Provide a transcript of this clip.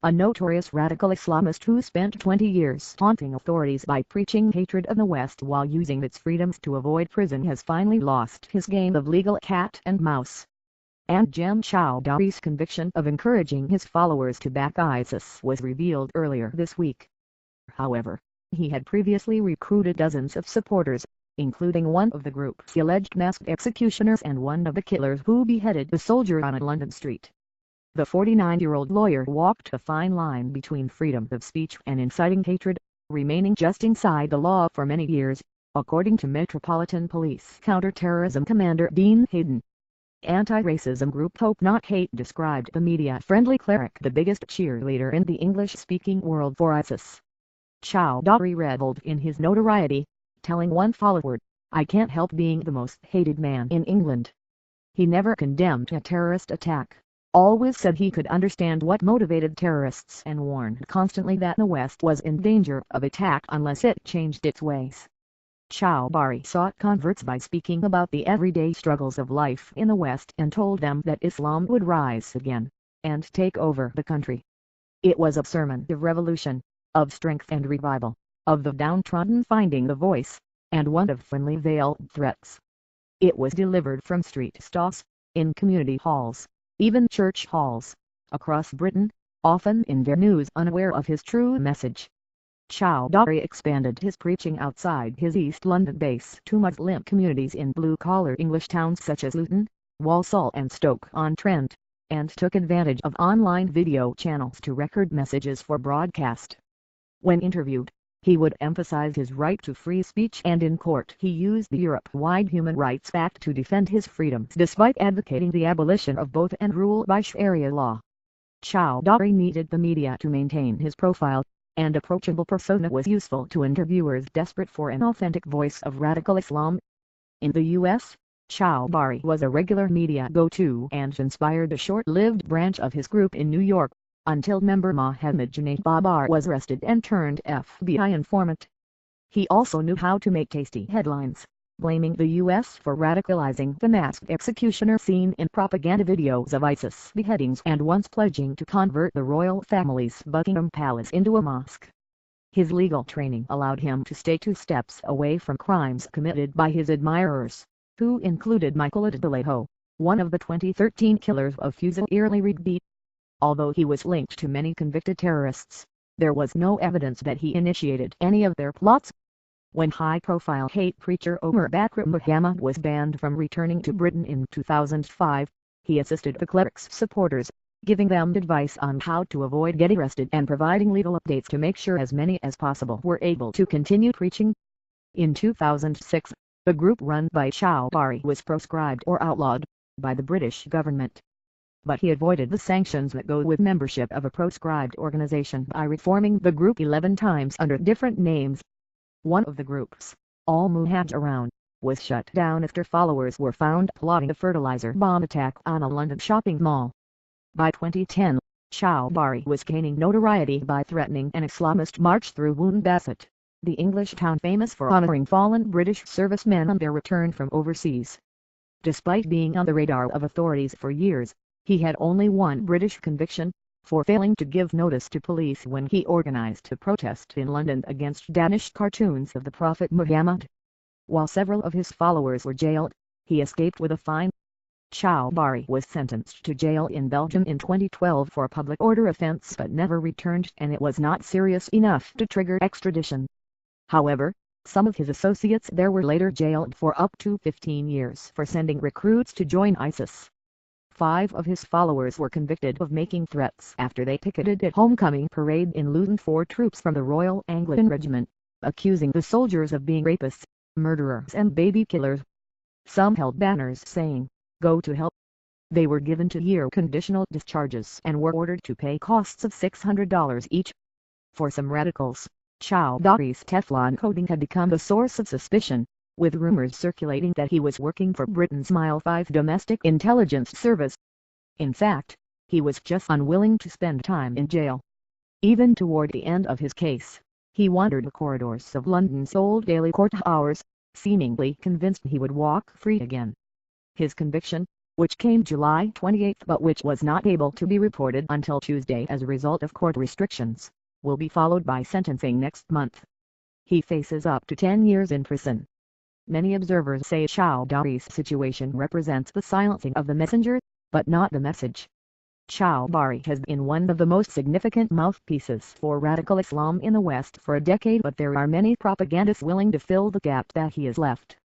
a notorious radical Islamist who spent 20 years taunting authorities by preaching hatred of the West while using its freedoms to avoid prison, has finally lost his game of legal cat and mouse. Anjem Choudary's conviction of encouraging his followers to back ISIS was revealed earlier this week. However, he had previously recruited dozens of supporters, including one of the group's alleged masked executioners and one of the killers who beheaded a soldier on a London street. The 49-year-old lawyer walked a fine line between freedom of speech and inciting hatred, remaining just inside the law for many years, according to Metropolitan Police counter-terrorism commander Dean Haydon. Anti-racism group Hope Not Hate described the media-friendly cleric the biggest cheerleader in the English-speaking world for ISIS. Choudary reveled in his notoriety, telling one follower, "I can't help being the most hated man in England." He never condemned a terrorist attack, always said he could understand what motivated terrorists and warned constantly that the West was in danger of attack unless it changed its ways. Choudary sought converts by speaking about the everyday struggles of life in the West and told them that Islam would rise again and take over the country. It was a sermon of revolution, of strength and revival, of the downtrodden finding the voice, and one of friendly veiled threats. It was delivered from street stalls, in community halls, even church halls, across Britain, often in their news unaware of his true message. Choudary expanded his preaching outside his East London base to Muslim communities in blue-collar English towns such as Luton, Walsall and Stoke-on-Trent, and took advantage of online video channels to record messages for broadcast. When interviewed, he would emphasize his right to free speech, and in court he used the Europe-wide Human Rights Act to defend his freedoms despite advocating the abolition of both and rule by Sharia law. Choudary needed the media to maintain his profile, and approachable persona was useful to interviewers desperate for an authentic voice of radical Islam. In the U.S., Choudary was a regular media go-to and inspired a short-lived branch of his group in New York, until member Mohammed Junaid Babar was arrested and turned FBI informant. He also knew how to make tasty headlines, blaming the U.S. for radicalizing the masked executioner seen in propaganda videos of ISIS beheadings and once pledging to convert the royal family's Buckingham Palace into a mosque. His legal training allowed him to stay 2 steps away from crimes committed by his admirers, who included Michael Adeleho, one of the 2013 killers of Fusilier Rigby. Although he was linked to many convicted terrorists, there was no evidence that he initiated any of their plots. When high-profile hate preacher Omar Bakr Muhammad was banned from returning to Britain in 2005, he assisted the cleric's supporters, giving them advice on how to avoid getting arrested and providing legal updates to make sure as many as possible were able to continue preaching. In 2006, the group run by Choudary was proscribed or outlawed by the British government. But he avoided the sanctions that go with membership of a proscribed organization by reforming the group 11 times under different names. One of the groups, Al Muhajiroun, was shut down after followers were found plotting a fertilizer bomb attack on a London shopping mall. By 2010, Choudary was gaining notoriety by threatening an Islamist march through Woon Bassett, the English town famous for honoring fallen British servicemen on their return from overseas. Despite being on the radar of authorities for years, he had only one British conviction, for failing to give notice to police when he organized a protest in London against Danish cartoons of the Prophet Muhammad. While several of his followers were jailed, he escaped with a fine. Choudary was sentenced to jail in Belgium in 2012 for a public order offense but never returned, and it was not serious enough to trigger extradition. However, some of his associates there were later jailed for up to 15 years for sending recruits to join ISIS. 5 of his followers were convicted of making threats after they picketed at homecoming parade in Luton for troops from the Royal Anglican Regiment, accusing the soldiers of being rapists, murderers and baby killers. Some held banners saying, "Go to hell." They were given 2-year conditional discharges and were ordered to pay costs of $600 each. For some radicals, Choudary's Teflon coating had become the source of suspicion, with rumors circulating that he was working for Britain's MI5 domestic intelligence service. In fact, he was just unwilling to spend time in jail. Even toward the end of his case, he wandered the corridors of London's Old Bailey court hours, seemingly convinced he would walk free again. His conviction, which came July 28 but which was not able to be reported until Tuesday as a result of court restrictions, will be followed by sentencing next month. He faces up to 10 years in prison. Many observers say Choudary's situation represents the silencing of the messenger, but not the message. Choudary has been one of the most significant mouthpieces for radical Islam in the West for a decade, but there are many propagandists willing to fill the gap that he has left.